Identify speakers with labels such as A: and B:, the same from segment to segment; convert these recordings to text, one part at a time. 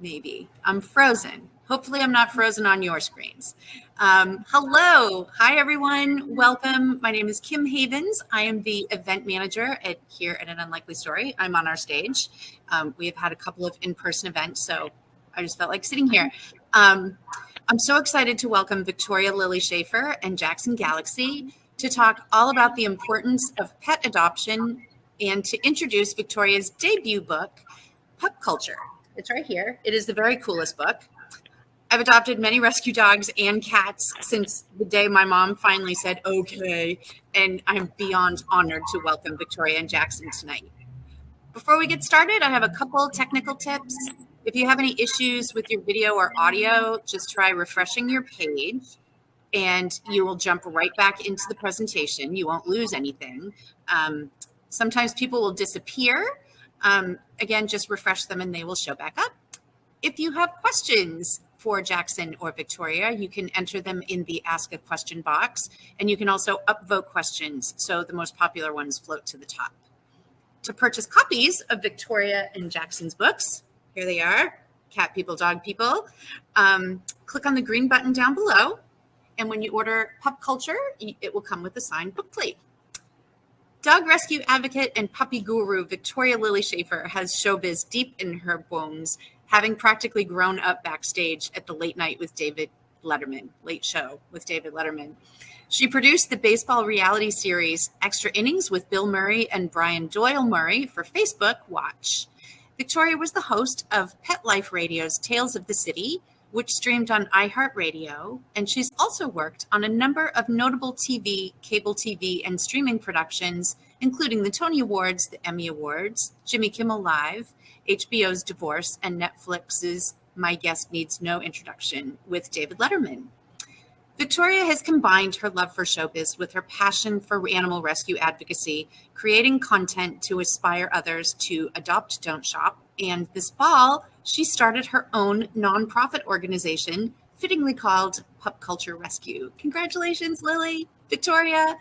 A: Maybe. I'm frozen. Hopefully I'm not frozen on your screens. Hello. Hi, everyone. Welcome. My name is Kim Havens. I am the event manager here at An Unlikely Story. I'm on our stage. We have had a couple of in-person events, so I just felt like sitting here. I'm so excited to welcome Victoria Lily Shaffer and Jackson Galaxy to talk all about the importance of pet adoption and to introduce Victoria's debut book, Pup Culture. It's right here. It is the very coolest book. I've adopted many rescue dogs and cats since the day my mom finally said, okay, and I'm beyond honored to welcome Victoria and Jackson tonight. Before we get started, I have a couple technical tips. If you have any issues with your video or audio, just try refreshing your page and you will jump right back into the presentation. You won't lose anything. Sometimes people will disappear. Again, just refresh them and they will show back up. If you have questions for Jackson or Victoria, you can enter them in the Ask a Question box, and you can also upvote questions, so the most popular ones float to the top. To purchase copies of Victoria and Jackson's books, here they are, Cat People, Dog People, click on the green button down below, and when you order Pup Culture, it will come with a signed book plate. Dog rescue advocate and puppy guru Victoria Lily Shaffer has showbiz deep in her bones, having practically grown up backstage at the Late Show with David Letterman. She produced the baseball reality series Extra Innings with Bill Murray and Brian Doyle Murray for Facebook Watch. Victoria was the host of Pet Life Radio's Tales of the City, which streamed on iHeartRadio, and she's also worked on a number of notable TV, cable TV, and streaming productions, including the Tony Awards, the Emmy Awards, Jimmy Kimmel Live, HBO's Divorce, and Netflix's My Guest Needs No Introduction with David Letterman. Victoria has combined her love for showbiz with her passion for animal rescue advocacy, creating content to inspire others to adopt, don't shop, and this fall, she started her own nonprofit organization, fittingly called Pup Culture Rescue. Congratulations, Lily. Victoria.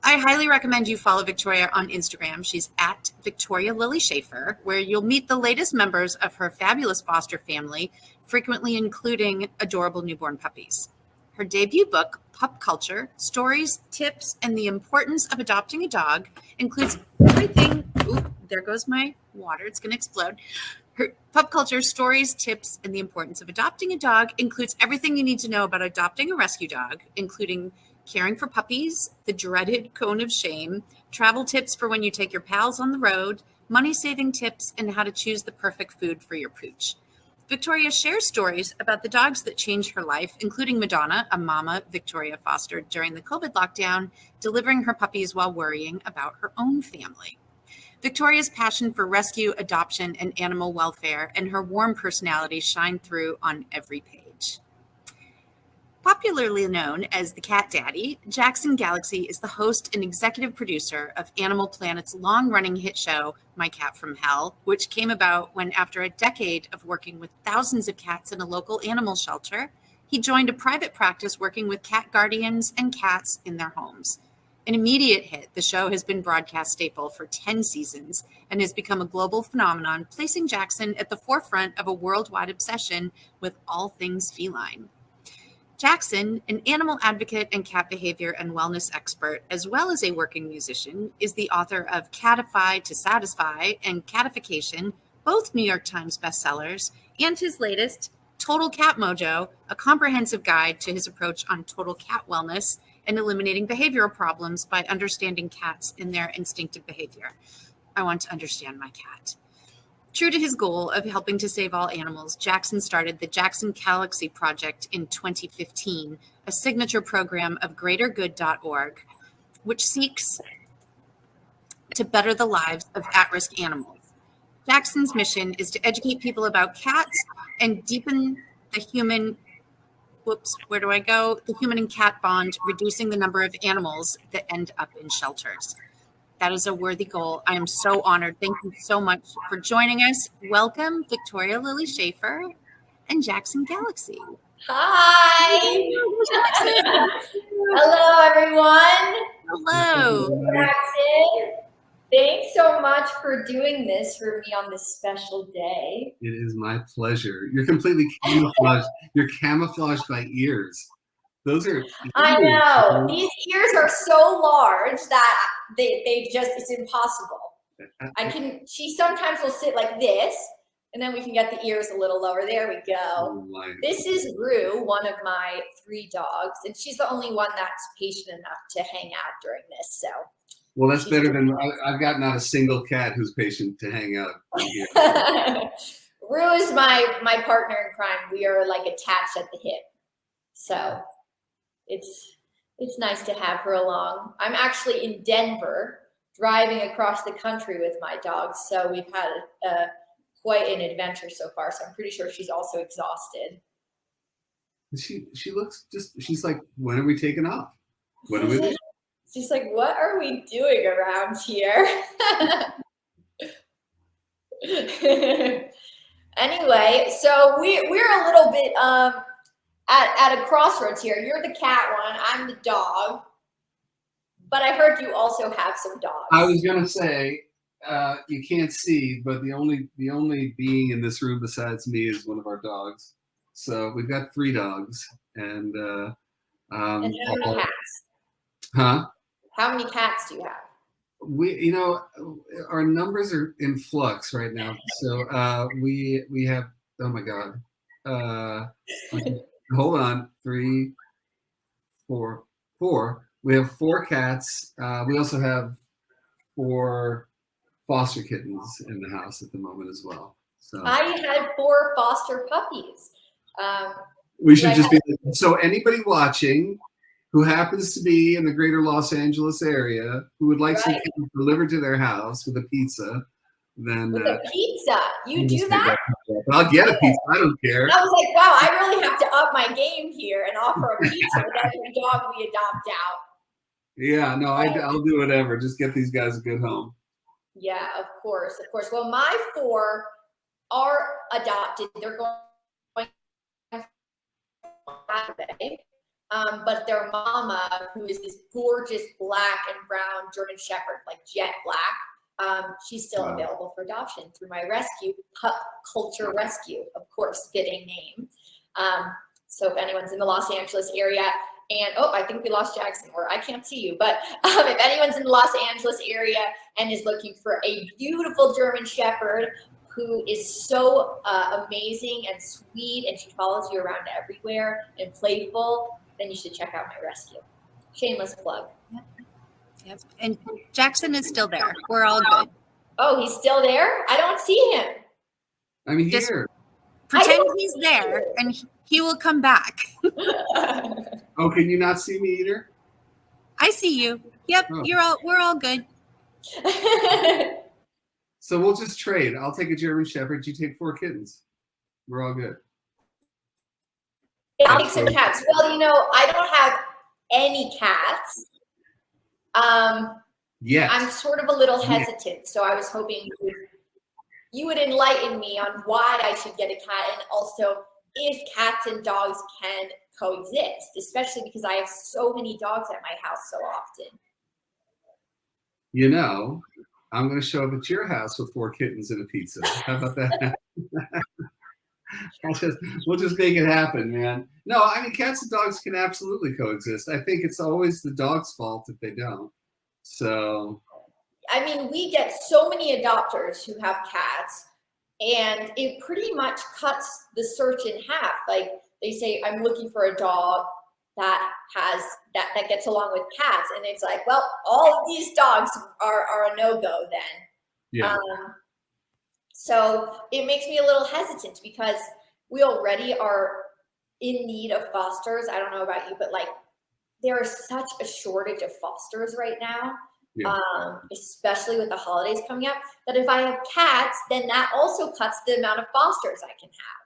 A: I highly recommend you follow Victoria on Instagram. She's at Victoria Lily Shaffer, where you'll meet the latest members of her fabulous foster family, frequently including adorable newborn puppies. Her debut book, Pup Culture, Stories, Tips, and the Importance of Adopting a Dog, includes everything. Ooh, there goes my water. It's going to explode. Her Pup Culture, Stories, Tips, and the Importance of Adopting a Dog includes everything you need to know about adopting a rescue dog, including caring for puppies, the dreaded cone of shame, travel tips for when you take your pals on the road, money-saving tips, and how to choose the perfect food for your pooch. Victoria shares stories about the dogs that changed her life, including Madonna, a mama Victoria fostered during the COVID lockdown, delivering her puppies while worrying about her own family. Victoria's passion for rescue, adoption, and animal welfare and her warm personality shine through on every page. Popularly known as the Cat Daddy, Jackson Galaxy is the host and executive producer of Animal Planet's long-running hit show, My Cat from Hell, which came about when, after a decade of working with thousands of cats in a local animal shelter, he joined a private practice working with cat guardians and cats in their homes. An immediate hit, the show has been broadcast staple for 10 seasons and has become a global phenomenon, placing Jackson at the forefront of a worldwide obsession with all things feline. Jackson, an animal advocate and cat behavior and wellness expert, as well as a working musician, is the author of Catify to Satisfy and Catification, both New York Times bestsellers, and his latest, Total Cat Mojo, a comprehensive guide to his approach on total cat wellness and eliminating behavioral problems by understanding cats in their instinctive behavior. I want to understand my cat. True to his goal of helping to save all animals, Jackson started the Jackson Galaxy Project in 2015, a signature program of greatergood.org, which seeks to better the lives of at-risk animals. Jackson's mission is to educate people about cats and deepen the human the human and cat bond, reducing the number of animals that end up in shelters. That is a worthy goal. I am so honored. Thank you so much for joining us. Welcome, Victoria Lily Shaffer and Jackson Galaxy.
B: Hi. Hello, everyone.
A: Hello.
B: Jackson. Thanks so much for doing this for me on this special day.
C: It is my pleasure. You're completely camouflaged. You're camouflaged by ears. Those are.
B: I know. These ears are so large that they just, it's impossible. She sometimes will sit like this, and then we can get the ears a little lower. There we go.
C: Oh,
B: this is Rue, one of my 3 dogs, and she's the only one that's patient enough to hang out during this. So,
C: well, that's better than I've got not a single cat who's patient to hang out.
B: Rue is my partner in crime. We are like attached at the hip, so it's nice to have her along. I'm actually in Denver, driving across the country with my dogs, so we've had quite an adventure so far. So I'm pretty sure she's also exhausted.
C: She looks she's like, when are we taking off? When are we?
B: She's like, what are we doing around here? Anyway, so we're a little bit at a crossroads here. You're the cat one, I'm the dog. But I heard you also have some dogs.
C: I was gonna say, you can't see, but the only being in this room besides me is one of our dogs. So we've got 3 dogs, and
B: how many cats?
C: Huh?
B: How many cats do you have?
C: We, our numbers are in flux right now. So we have, oh my God, hold on, 3, 4. We have 4 cats. We also have 4 foster kittens in the house at the moment as well. So
B: I had 4 foster puppies.
C: We should just be, so anybody watching who happens to be in the greater Los Angeles area who would like some kittens delivered to their house with a pizza, then
B: with a pizza, you do that?
C: I'll get a pizza. I don't care.
B: I was like, wow, I really have to up my game here and offer a pizza with every dog we adopt out.
C: Yeah, no, I'll do whatever. Just get these guys a good home.
B: Yeah, of course. Well, my 4 are adopted. They're going Saturday. But their mama, who is this gorgeous black and brown German Shepherd, like jet black, she's still available for adoption through my rescue, Pup Culture Rescue, of course, fitting name. So if anyone's in the Los Angeles area, and I think we lost Jackson, or I can't see you, but if anyone's in the Los Angeles area and is looking for a beautiful German Shepherd who is so amazing and sweet, and she follows you around everywhere and playful, then you should check out my rescue. Shameless plug.
A: Yep. And Jackson is still there. We're all good.
B: Oh, he's still there? I don't see him.
C: I'm here.
A: Pretend he's there, and he will come back.
C: Oh, can you not see me either?
A: I see you. Yep, we're all good.
C: So we'll just trade. I'll take a German Shepherd. You take 4 kittens. We're all good.
B: I'll take some cats. Well, I don't have any cats.
C: Yes.
B: I'm sort of a little hesitant, so I was hoping you would enlighten me on why I should get a cat, and also if cats and dogs can coexist, especially because I have so many dogs at my house so often.
C: I'm going to show up at your house with 4 kittens and a pizza. How about that? We'll just make it happen, man. No, I mean, cats and dogs can absolutely coexist. I think it's always the dog's fault if they don't. So,
B: I mean, we get so many adopters who have cats, and it pretty much cuts the search in half. Like, they say, I'm looking for a dog that gets along with cats, and it's like, well, all of these dogs are a no-go then.
C: Yeah.
B: So it makes me a little hesitant because we already are in need of fosters. I don't know about you, but like there is such a shortage of fosters right now, especially with the holidays coming up, that if I have cats, then that also cuts the amount of fosters I can have.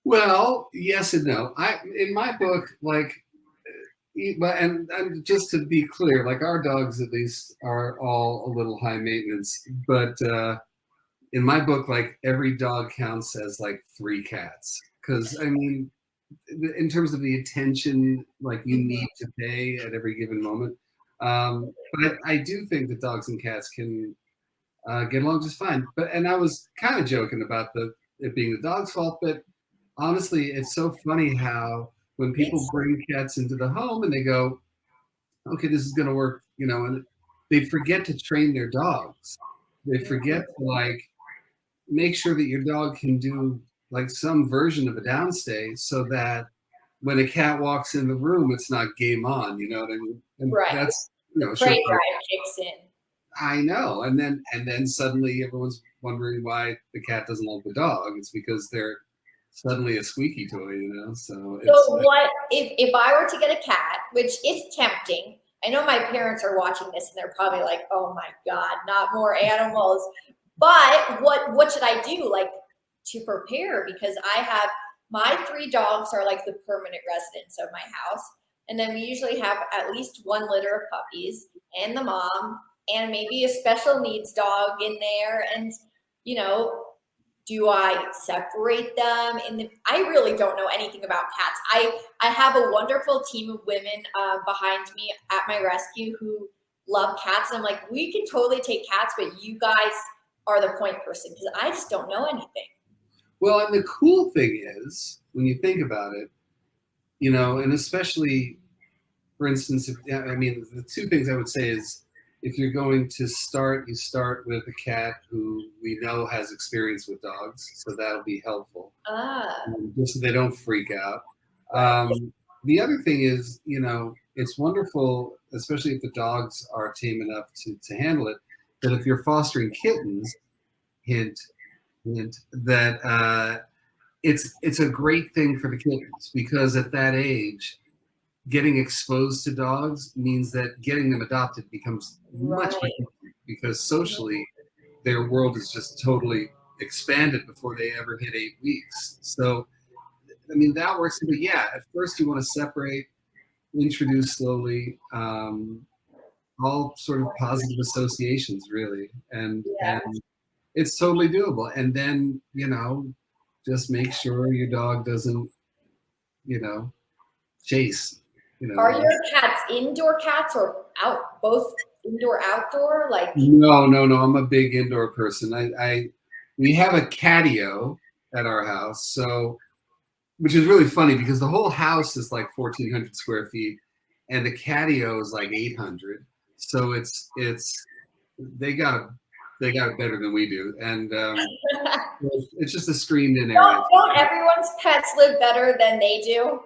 C: Well, yes and no. In my book, and just to be clear, like our dogs at least are all a little high maintenance, but in my book, like every dog counts as like 3 cats. Because I mean, in terms of the attention like you need to pay at every given moment, But I do think that dogs and cats can get along just fine. And I was kind of joking about it being the dog's fault, but honestly, it's so funny how when people bring cats into the home and they go, okay, this is going to work, and they forget to train their dogs. They forget to like make sure that your dog can do like some version of a downstay so that when a cat walks in the room, it's not game on, you know what I mean? And
B: Right.
C: that's,
B: Prey drive kicks in.
C: I know. And then suddenly everyone's wondering why the cat doesn't like the dog. It's because they're suddenly a squeaky toy, So
B: what if I were to get a cat, which is tempting. I know my parents are watching this and they're probably like, oh my God, not more animals. But what should I do like to prepare? Because I have my 3 dogs are like the permanent residents of my house. And then we usually have at least 1 litter of puppies and the mom and maybe a special needs dog in there. And, do I separate them? I really don't know anything about cats. I have a wonderful team of women behind me at my rescue who love cats. And I'm like, we can totally take cats, but you guys are the point person because I just don't know anything.
C: Well, and the cool thing is, when you think about it, and especially, for instance, the 2 things I would say is, if you're going to start, you start with a cat who we know has experience with dogs, so that'll be helpful. Just so they don't freak out. The other thing is, it's wonderful, especially if the dogs are tame enough to handle it, that if you're fostering kittens, hint, that it's a great thing for the kittens, because at that age, getting exposed to dogs means that getting them adopted becomes much easier, because socially their world is just totally expanded before they ever hit 8 weeks. So, that works. But yeah, at first you want to separate, introduce slowly, all sort of positive associations, really. And it's totally doable. And then, just make sure your dog doesn't, chase.
B: Are your cats indoor cats or both indoor outdoor? Like
C: no, I'm a big indoor person. We have a catio at our house, so, which is really funny because the whole house is like 1,400 square feet and the catio is like 800. So they got it better than we do, and it's just a screened-in area.
B: Don't everyone's pets live better than they do?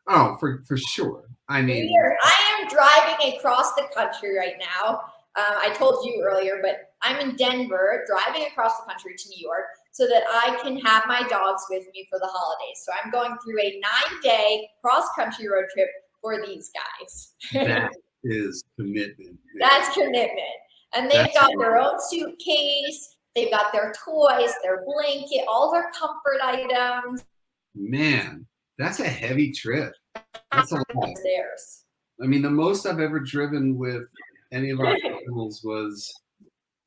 C: Oh, for sure. I
B: am driving across the country right now. I told you earlier, but I'm in Denver, driving across the country to New York so that I can have my dogs with me for the holidays. So I'm going through a 9-day cross-country road trip for these guys.
C: That is commitment.
B: That's commitment. And they've got their own suitcase. They've got their toys, their blanket, all their comfort items.
C: Man, that's a heavy trip. That's a lot.
B: Theirs.
C: The most I've ever driven with any of our animals was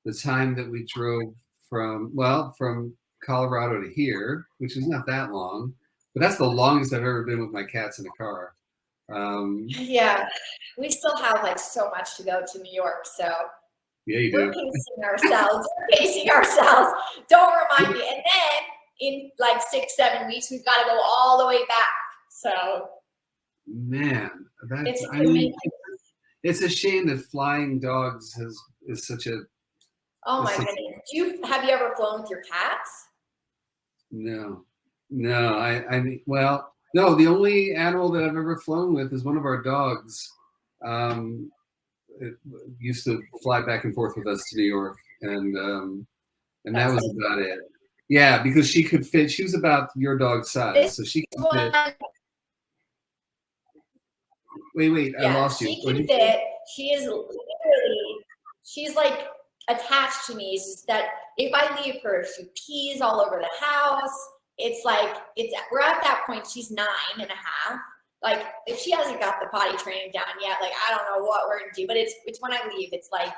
C: the time that we drove from Colorado to here, which is not that long, but that's the longest I've ever been with my cats in a car.
B: Yeah, we still have like so much to go to New York, so
C: yeah, you do.
B: We're pacing ourselves. Don't remind me. And then in like 6-7 weeks, we've got to go all the way back. So,
C: man, it's a shame that flying dogs is such a.
B: Oh my goodness! Have you ever flown with your cats?
C: No. No. The only animal that I've ever flown with is one of our dogs. It used to fly back and forth with us to New York, and that was about it. Yeah, because she could fit. She was about your dog's size, so she could fit. Wait, I lost you.
B: She can fit. She's like attached to me. That if I leave her, she pees all over the house. We're at that point. She's 9.5. Like if she hasn't got the potty training down yet, like I don't know what we're gonna do. But it's when I leave. It's like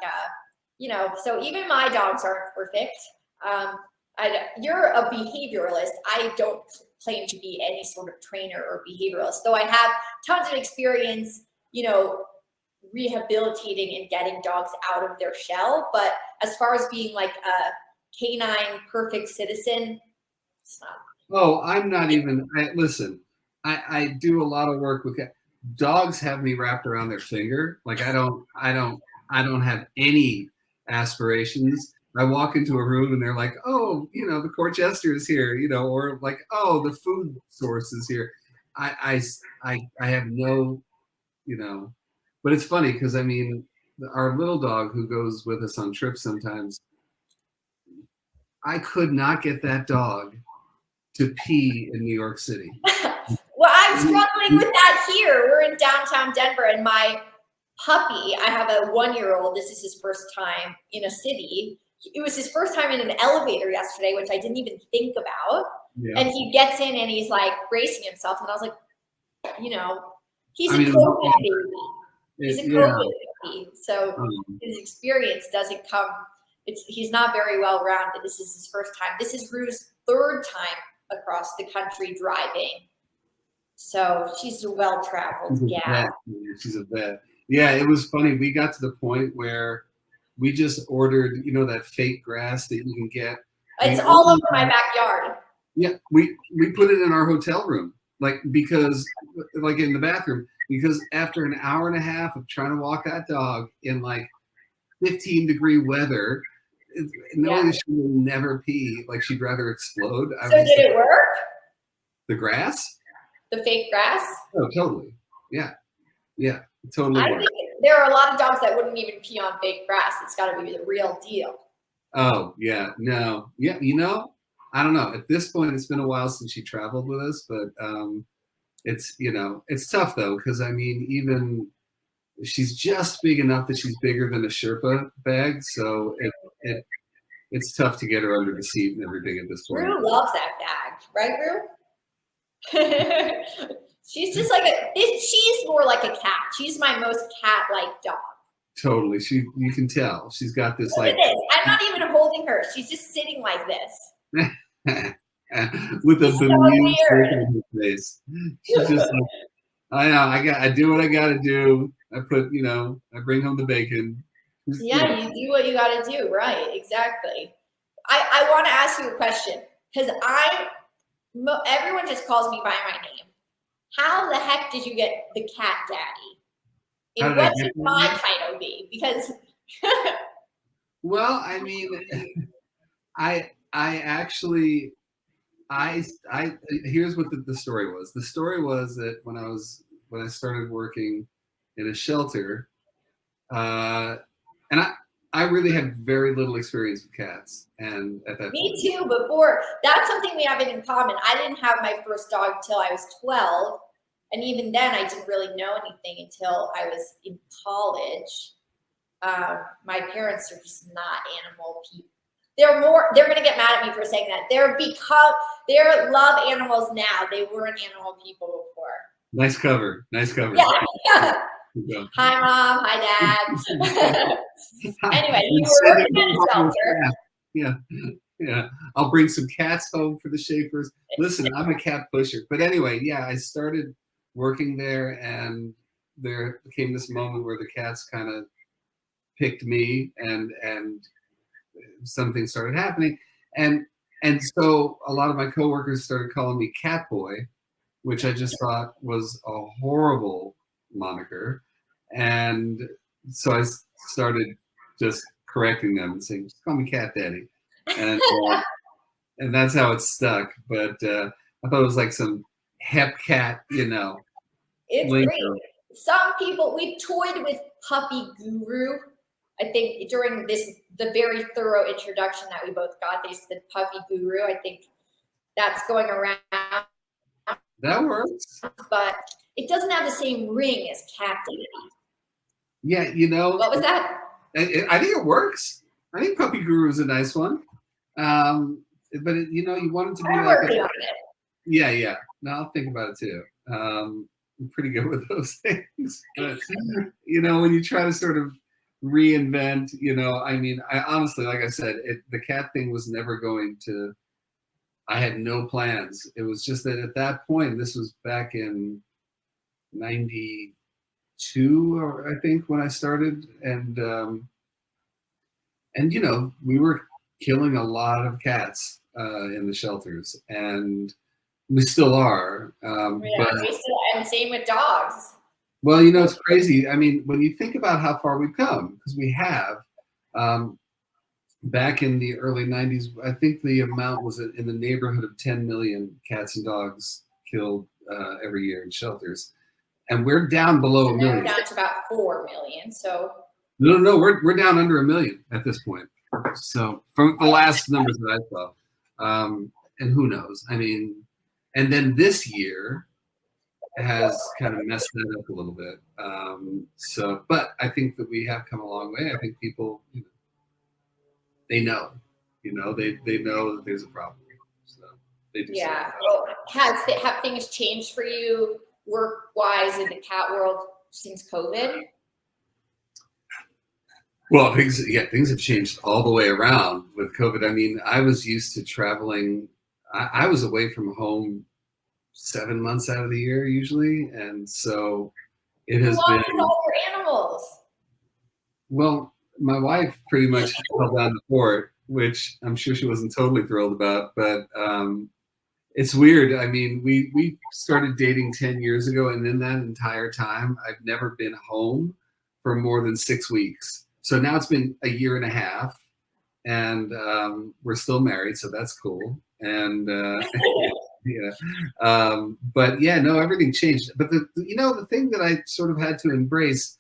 B: So even my dogs aren't perfect. You're a behavioralist. I don't claim to be any sort of trainer or behavioralist, though I have tons of experience, rehabilitating and getting dogs out of their shell. But as far as being like a canine perfect citizen, it's not.
C: Oh, I'm not even. Listen, I do a lot of work with cats. Dogs have me wrapped around their finger. Like I don't have any aspirations. I walk into a room and they're like, oh, the court jester is here, or like, oh, the food source is here. I have no, but it's funny because I mean, our little dog who goes with us on trips sometimes, I could not get that dog to pee in New York City.
B: Well, I'm struggling with that here. We're in downtown Denver, and my puppy, I have a 1-year-old. This is his first time in a city. It was his first time in an elevator yesterday, which I didn't even think about. Yeah. And he gets in and he's like bracing himself. And I was like, he's a COVID baby. He's a COVID baby. So his experience doesn't come, he's not very well rounded. This is his first time. This is Rue's 3rd time across the country driving. So she's a well-traveled gal.
C: She's a vet. Yeah, it was funny. We got to the point where we just ordered, that fake grass that you can get.
B: It's all over my backyard.
C: Yeah, we put it in our hotel room, because in the bathroom, because after an hour and a half of trying to walk that dog in 15-degree weather, knowing that she will never pee, she'd rather explode.
B: So did it work?
C: The grass?
B: The fake grass?
C: Oh, totally. Yeah, totally.
B: I think there are a lot of dogs that wouldn't even pee on fake grass. It's got to be the real deal.
C: Oh, yeah, no. Yeah, I don't know. At this point, it's been a while since she traveled with us, but it's, it's tough though, because I mean, even she's just big enough that she's bigger than a Sherpa bag, so it's tough to get her under the seat and everything at this point.
B: Rue loves that bag, right, Rue? She's just she's more like a cat. She's my most cat-like dog.
C: Totally. You can tell. She's got this
B: Look at this. I'm not even holding her. She's just sitting like this.
C: With a bemused look on her face. She's just I know, I do what I gotta do. I put, I bring home the bacon.
B: Yeah, you do what you gotta do, right? Exactly. I want to ask you a question, because everyone just calls me by my name. How the heck did you get the cat daddy? And what should my title be? Because
C: well, I mean, I actually here's what the story was. The story was that when I started working in a shelter, and I really had very little experience with cats, and at that
B: me too. Before, that's something we have in common. I didn't have my first dog till I was 12, and even then, I didn't really know anything until I was in college. My parents are just not animal people. They're going to get mad at me for saying that. They're love animals now. They weren't animal people before.
C: Nice cover.
B: Yeah. Hi, Mom. Hi, Dad. Anyway, you were working at a shelter.
C: Yeah. I'll bring some cats home for the Schaffers. Listen, I'm a cat pusher. But anyway, yeah, I started working there, and there came this moment where the cats kind of picked me, and something started happening, and so a lot of my coworkers started calling me Cat Boy, which I just thought was a horrible moniker, and so I started just correcting them and saying, just call me Cat Daddy, and that's how it stuck. But I thought it was like some hep cat,
B: It's great. Some people, we've toyed with Puppy Guru. I think during the very thorough introduction that we both got, they said Puppy Guru. I think that's going around.
C: That works.
B: But it doesn't have the same ring as Cat Daddy.
C: Yeah,
B: What was that?
C: I think it works. I think Puppy Guru is a nice one. But you want it to be
B: I'm
C: like
B: working on it.
C: Yeah. No, I'll think about it too. I'm pretty good with those things. But when you try to sort of reinvent, I mean, I honestly, like I said, the cat thing was never going to, I had no plans. It was just that at that point, this was back in 92, 2, I think, when I started, and we were killing a lot of cats in the shelters, and we still are. But
B: we still, and same with dogs.
C: well, it's crazy. I mean, when you think about how far we've come, because we have. Back in the early 90s, I think the amount was in the neighborhood of 10 million cats and dogs killed every year in shelters. And we're down below a million.
B: We're down to about 4 million. So
C: no, we're down under a million at this point. So from the last numbers that I saw, and who knows? I mean, and then this year has kind of messed that up a little bit. But I think that we have come a long way. I think people, they know, they know that there's a problem. So they do.
B: Yeah. Well, have things changed for you work-wise in the cat world since COVID?
C: Well, things have changed all the way around with COVID. I mean, I was used to traveling. I was away from home 7 months out of the year usually, and so it has been.
B: With all your animals.
C: Well, my wife pretty much held down the fort, which I'm sure she wasn't totally thrilled about, but it's weird. I mean, we started dating 10 years ago, and in that entire time, I've never been home for more than 6 weeks. So now it's been a year and a half, and we're still married, so that's cool. And but yeah, no, everything changed. But the thing that I sort of had to embrace,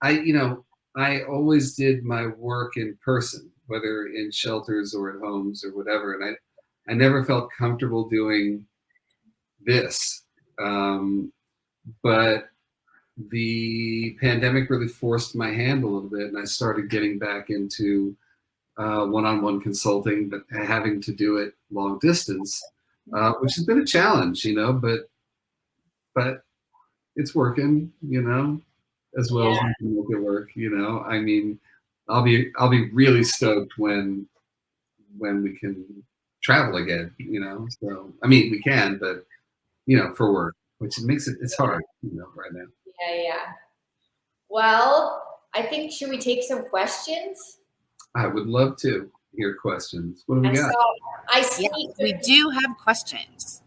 C: I always did my work in person, whether in shelters or at homes or whatever, and I never felt comfortable doing this. But the pandemic really forced my hand a little bit, and I started getting back into one-on-one consulting, but having to do it long distance, which has been a challenge, but it's working, as well as we can make it work, I mean, I'll be really stoked when we can travel again, so I mean we can, but for work, which makes it's hard, right now.
B: Yeah. Well, I think, should we take some questions?
C: I would love to hear questions. What do we got?
A: We do have questions.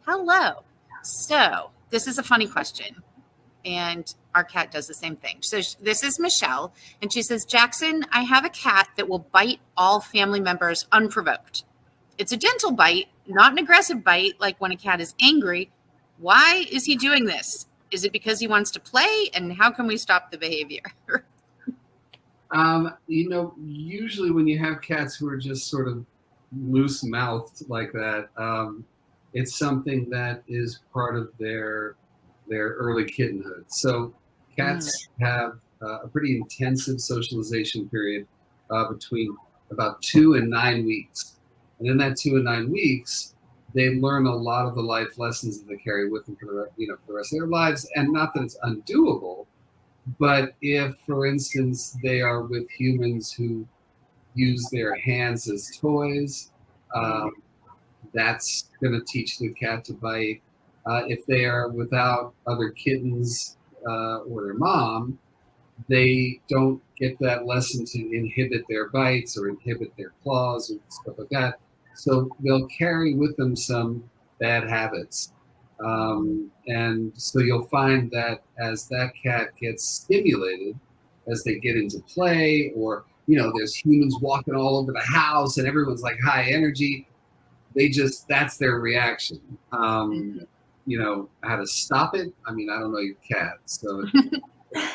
A: Hello. So this is a funny question, and our cat does the same thing. So this is Michelle, and she says, Jackson, I have a cat that will bite all family members unprovoked. It's a gentle bite, not an aggressive bite like when a cat is angry. Why is he doing this? Is it because he wants to play? And how can we stop the behavior?
C: Usually when you have cats who are just sort of loose-mouthed like that, it's something that is part of their early kittenhood. So cats have a pretty intensive socialization period between about 2 and 9 weeks. And in that 2 and 9 weeks, they learn a lot of the life lessons that they carry with them for the rest of their lives. And not that it's undoable, but if, for instance, they are with humans who use their hands as toys, that's going to teach the cat to bite. If they are without other kittens or their mom, they don't get that lesson to inhibit their bites or inhibit their claws or stuff like that. So they'll carry with them some bad habits. And so you'll find that as that cat gets stimulated, as they get into play, or, there's humans walking all over the house and everyone's like high energy, that's their reaction. How to stop it? I mean, I don't know your cat, so.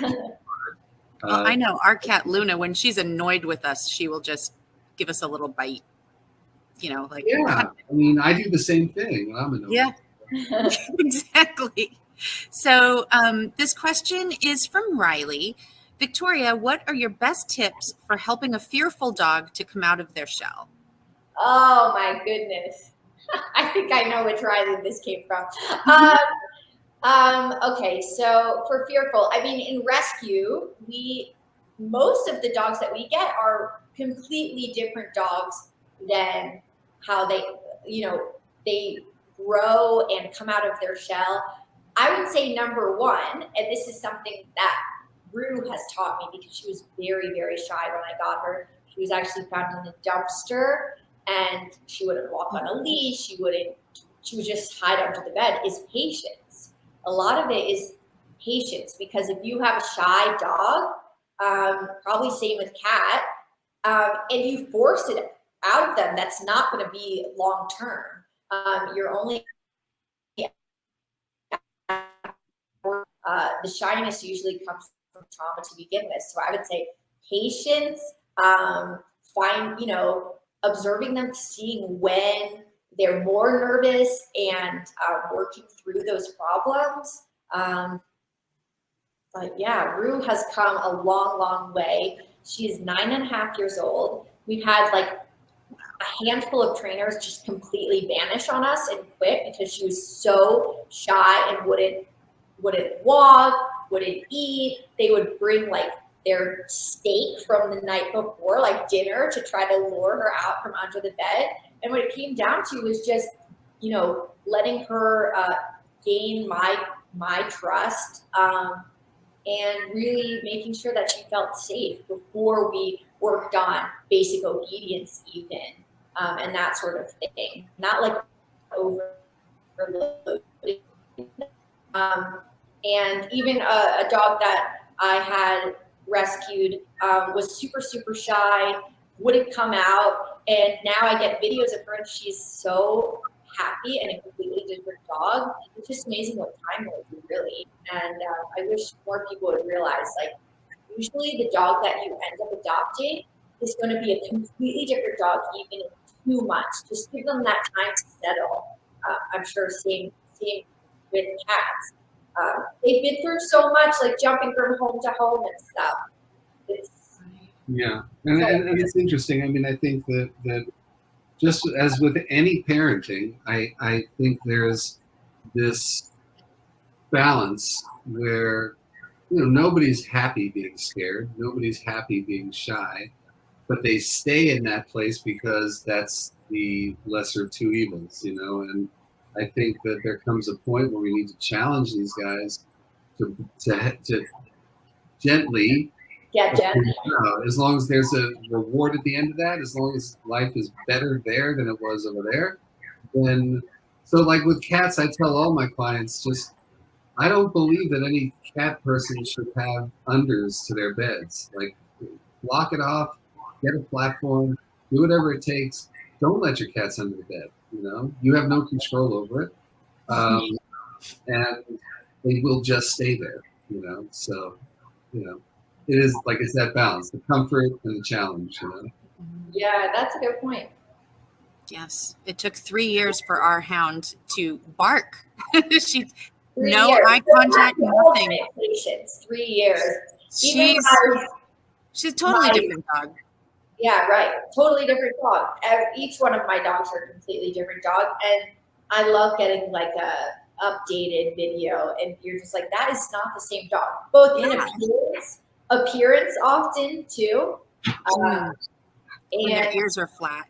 A: Well, I know our cat Luna, when she's annoyed with us, she will just give us a little bite. Yeah,
C: I mean, I do the same thing when I'm annoyed.
A: Yeah, exactly. So this question is from Riley. Victoria, what are your best tips for helping a fearful dog to come out of their shell?
B: Oh my goodness. I think I know which Riley this came from. Okay, so for fearful, I mean, in rescue, most of the dogs that we get are completely different dogs than how they grow and come out of their shell. I would say number one, and this is something that Rue has taught me because she was very, very shy when I got her. She was actually found in a dumpster, and she wouldn't walk on a leash. She would just hide under the bed, is patience. A lot of it is patience, because if you have a shy dog, probably same with cat, and you force it out of them, that's not going to be long term. You're only the shyness usually comes from trauma to begin with. So I would say patience, observing them, seeing when they're more nervous, and working through those problems. But yeah, Rue has come a long, long way. She is 9.5 years old. We've had like a handful of trainers just completely vanish on us and quit because she was so shy and wouldn't walk, wouldn't eat. They would bring like their steak from the night before, like dinner, to try to lure her out from under the bed. And what it came down to was just, letting her gain my trust, and really making sure that she felt safe before we worked on basic obedience even, and that sort of thing. Not like overloading. And even a dog that I had rescued was super, super shy, wouldn't come out. And now I get videos of her and she's so happy and a completely different dog. It's just amazing what time will do, really. And I wish more people would realize, like, usually the dog that you end up adopting is going to be a completely different dog, even if too much. Just give them that time to settle. I'm sure same with cats. They've been through so much, like jumping from home to home and stuff.
C: And it's interesting. I mean, I think that just as with any parenting, I think there's this balance where nobody's happy being scared, nobody's happy being shy, but they stay in that place because that's the lesser of two evils, and I think that there comes a point where we need to challenge these guys to gently, as long as there's a reward at the end of that, as long as life is better there than it was over there, then, so like with cats, I tell all my clients, I don't believe that any cat person should have unders to their beds. Like, block it off, get a platform, do whatever it takes. Don't let your cats under the bed. You have no control over it, and they will just stay there. So it is like, it's that balance, the comfort and the challenge.
B: Yeah, that's a good point.
A: Yes, it took 3 years for our hound to bark. She
B: 3
A: no
B: years.
A: eye contact, nothing.
B: Patience, 3 years.
A: She's a totally different dog.
B: Yeah, right. Totally different dog. Each one of my dogs are a completely different dog, and I love getting like a updated video, and you're just like, that is not the same dog. Both in appearance often too,
A: and their ears are flat.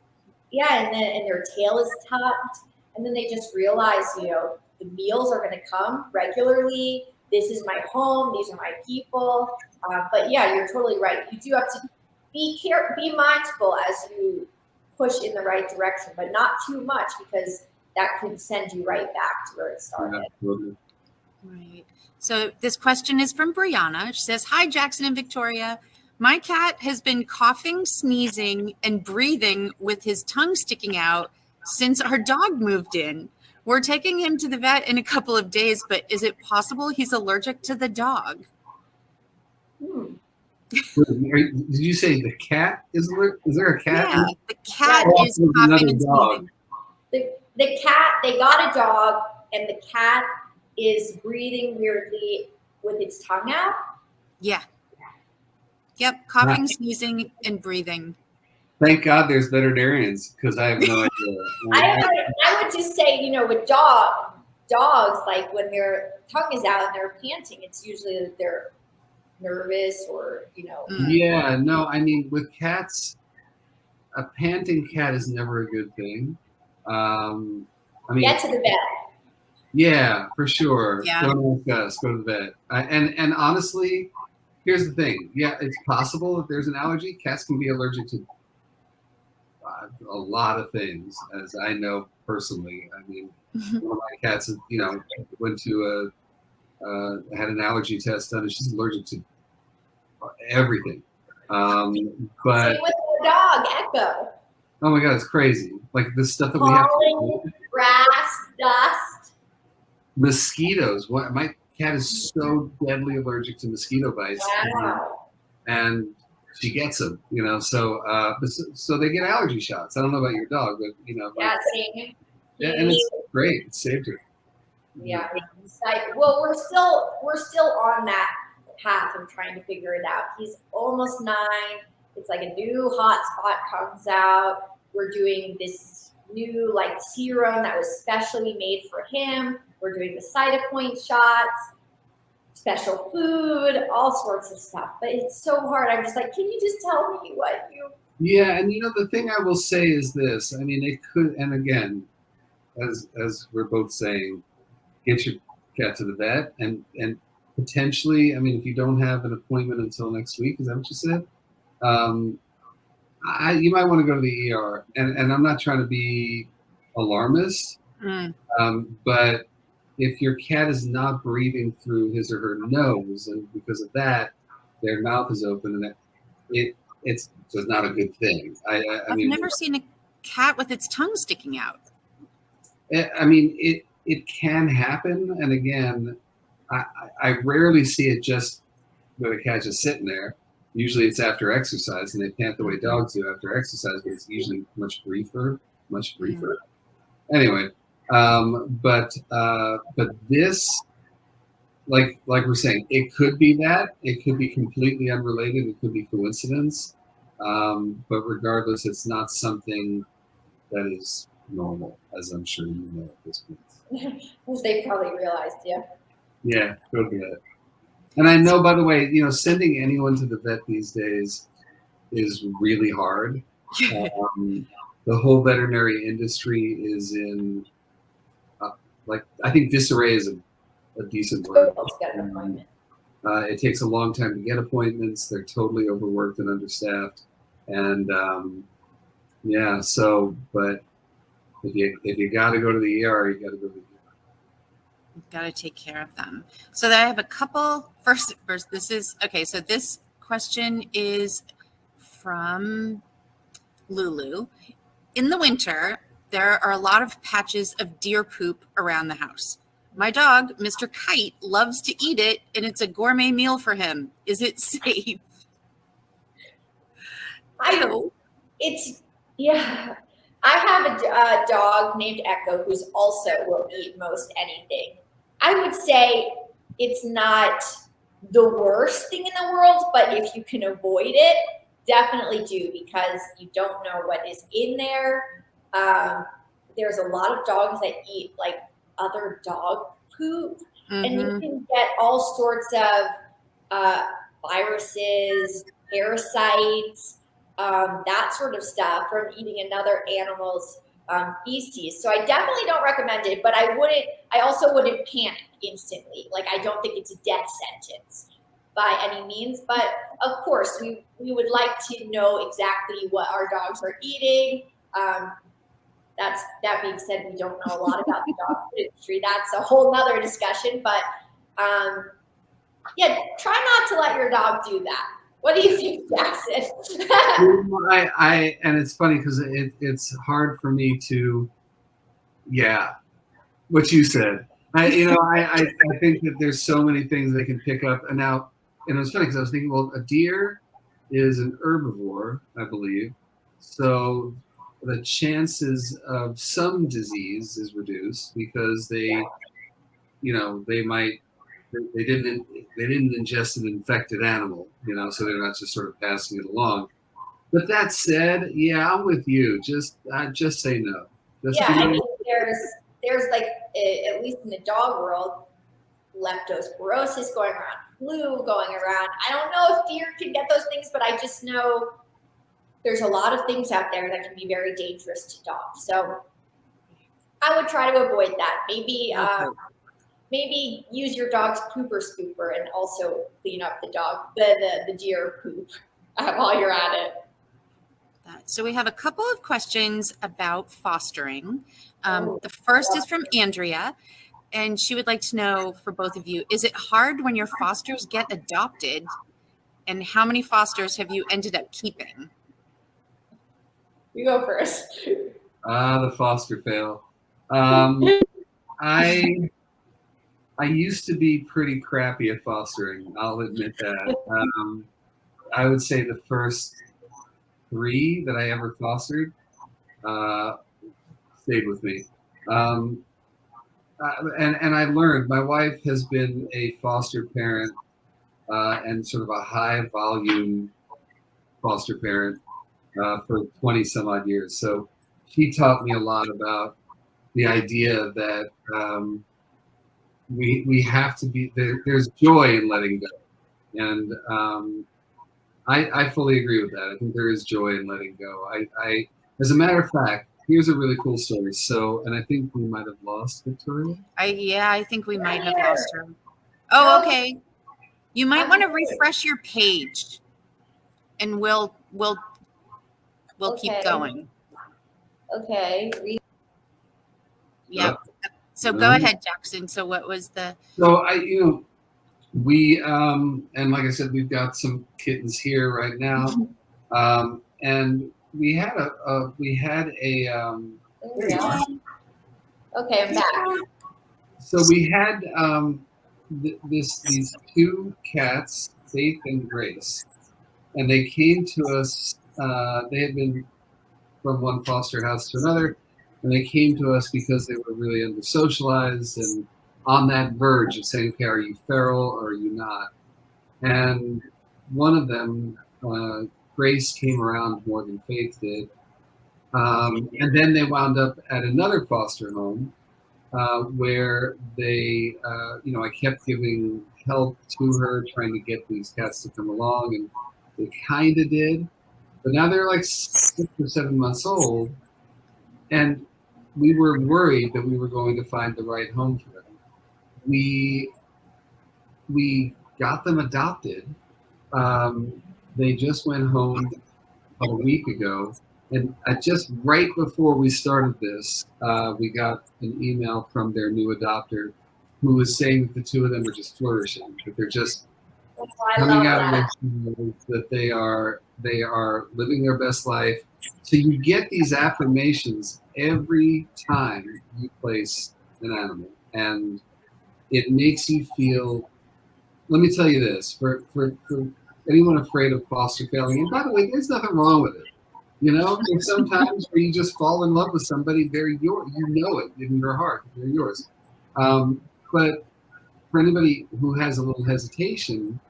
B: Yeah, and their tail is tucked, and then they just realize, the meals are going to come regularly. This is my home. These are my people. But yeah, you're totally right. You do have to be mindful as you push in the right direction, but not too much, because that could send you right back to where it started.
C: Absolutely.
A: Right. So this question is from Brianna. She says, "Hi, Jackson and Victoria. My cat has been coughing, sneezing, and breathing with his tongue sticking out since our dog moved in. We're taking him to the vet in a couple of days, but is it possible he's allergic to the dog?"
C: Did you say the cat is allergic? Is there a cat?
A: Yeah, the cat is coughing and sneezing.
B: The cat, they got a dog, and the cat is breathing weirdly with its tongue out.
A: Yeah. Yep, coughing, sneezing, and breathing.
C: Thank God there's veterinarians, because I have no idea.
B: I would just say, with dogs, like when their tongue is out and they're panting, it's usually that they're nervous or,
C: Yeah, no, I mean, with cats, a panting cat is never a good thing.
B: Get to the vet.
C: Yeah, for sure.
A: Yeah.
C: Don't ask us. Go to the vet. And honestly, here's the thing. Yeah, it's possible if there's an allergy. Cats can be allergic to a lot of things, as I know personally. I mean, one of my cats, went to had an allergy test done, and she's allergic to everything. But
B: Same with the dog, Echo.
C: oh my God, it's crazy. Like the stuff that we have.
B: Pollen, grass, dust.
C: Mosquitoes. What my cat is so deadly allergic to mosquito bites.
B: Wow.
C: And she gets them, so they get allergy shots. I don't know about your dog, but
B: Yeah, same.
C: yeah, and it's great. It saved her.
B: Yeah. Well, we're still on that path of trying to figure it out. He's almost 9. It's like a new hot spot comes out. We're doing this new serum that was specially made for him. We're doing the Cytopoint shots, special food, all sorts of stuff. But it's so hard. I'm just like, can you just tell me what you?
C: Yeah, and the thing I will say is this. I mean, it could, and again, as we're both saying, get your cat to the vet, and potentially, I mean, if you don't have an appointment until next week, is that what you said? You might want to go to the ER, and I'm not trying to be alarmist, but if your cat is not breathing through his or her nose, and because of that, their mouth is open, and it's just not a good thing.
A: I've never seen a cat with its tongue sticking out.
C: I mean, it can happen, and again, I rarely see it just with a cat just sitting there. Usually it's after exercise, and they pant the way dogs do after exercise, but it's usually much briefer. Anyway, but this, like we're saying, it could be that. It could be completely unrelated. It could be coincidence. But regardless, it's not something that is normal, as I'm sure you know at this point.
B: Which they probably realized, yeah.
C: Yeah, go to that. And I know, by the way, sending anyone to the vet these days is really hard. The whole veterinary industry is in, I think disarray is a decent word. It takes a long time to get appointments. They're totally overworked and understaffed. And but if you got to go to the ER, you got to go to the ER.
A: You've got to take care of them. So I have a couple. First, this is okay. So this question is from Lulu. In the winter, there are a lot of patches of deer poop around the house. My dog, Mr. Kite, loves to eat it, and it's a gourmet meal for him. Is it safe?
B: I have a dog named Echo who's also will eat most anything. I would say it's not the worst thing in the world, but if you can avoid it, definitely do, because you don't know what is in there. There's a lot of dogs that eat other dog poop, and you can get all sorts of viruses, parasites, that sort of stuff from eating another animal's feces. So I definitely don't recommend it, but I also wouldn't panic instantly. I don't think it's a death sentence by any means, but of course we would like to know exactly what our dogs are eating. That being said, we don't know a lot about the dog food industry. That's a whole nother discussion, but try not to let your dog do that. What do you think, Jackson?
C: And it's funny because it's hard for me to, what you said. I think that there's so many things they can pick up. And now, it was funny because I was thinking, well, a deer is an herbivore, I believe. So the chances of some disease is reduced because they didn't ingest an infected animal, so they're not just sort of passing it along. But that said, I'm with you. Just say no.
B: I mean, there's at least in the dog world, leptospirosis going around, flu going around. I don't know if deer can get those things, but I just know there's a lot of things out there that can be very dangerous to dogs. So I would try to avoid that. Maybe
A: Okay.
B: maybe use your dog's pooper scooper and also clean up the deer poop while you're at it.
A: So we have a couple of questions about fostering.
B: Oh.
A: The first is from Andrea, and she would like to know for both of you, is it hard when your fosters get adopted? And how many fosters have you ended up keeping?
B: You go first.
C: The foster fail. I used to be pretty crappy at fostering. I'll admit that. I would say the first 3 that I ever fostered stayed with me. And I learned. My wife has been a foster parent and sort of a high volume foster parent for 20 some odd years. So she taught me a lot about the idea that we have to be there's joy in letting go, and I fully agree with that. I think there is joy in letting go. I as a matter of fact, here's a really cool story. So, and I think we might have lost Victoria.
A: I think we might have lost her. Oh, okay. You might want to refresh your page, and we'll keep going.
B: Okay.
A: Yeah. So go ahead, Jackson. So what was the?
C: So we and like I said, we've got some kittens here right now, and we had a
B: Okay, I'm back.
C: So we had these 2 cats, Faith and Grace, and they came to us. They had been from one foster house to another, and they came to us because they were really under-socialized and on that verge of saying, okay, are you feral or are you not? And one of them, Grace, came around more than Faith did. And then they wound up at another foster home where they, I kept giving help to her, trying to get these cats to come along, and they kind of did. But now they're like 6 or 7 months old, and we were worried that we were going to find the right home for them. We got them adopted. They just went home a week ago, and just right before we started this, we got an email from their new adopter who was saying that the 2 of them are just flourishing, that they're just coming out of their shoes, that they are living their best life. So you get these affirmations every time you place an animal, and it makes you feel. Let me tell you this: for anyone afraid of foster failing, and by the way, there's nothing wrong with it. There's sometimes where you just fall in love with somebody, they're yours. You know it in your heart, they're yours. But for anybody who has a little hesitation,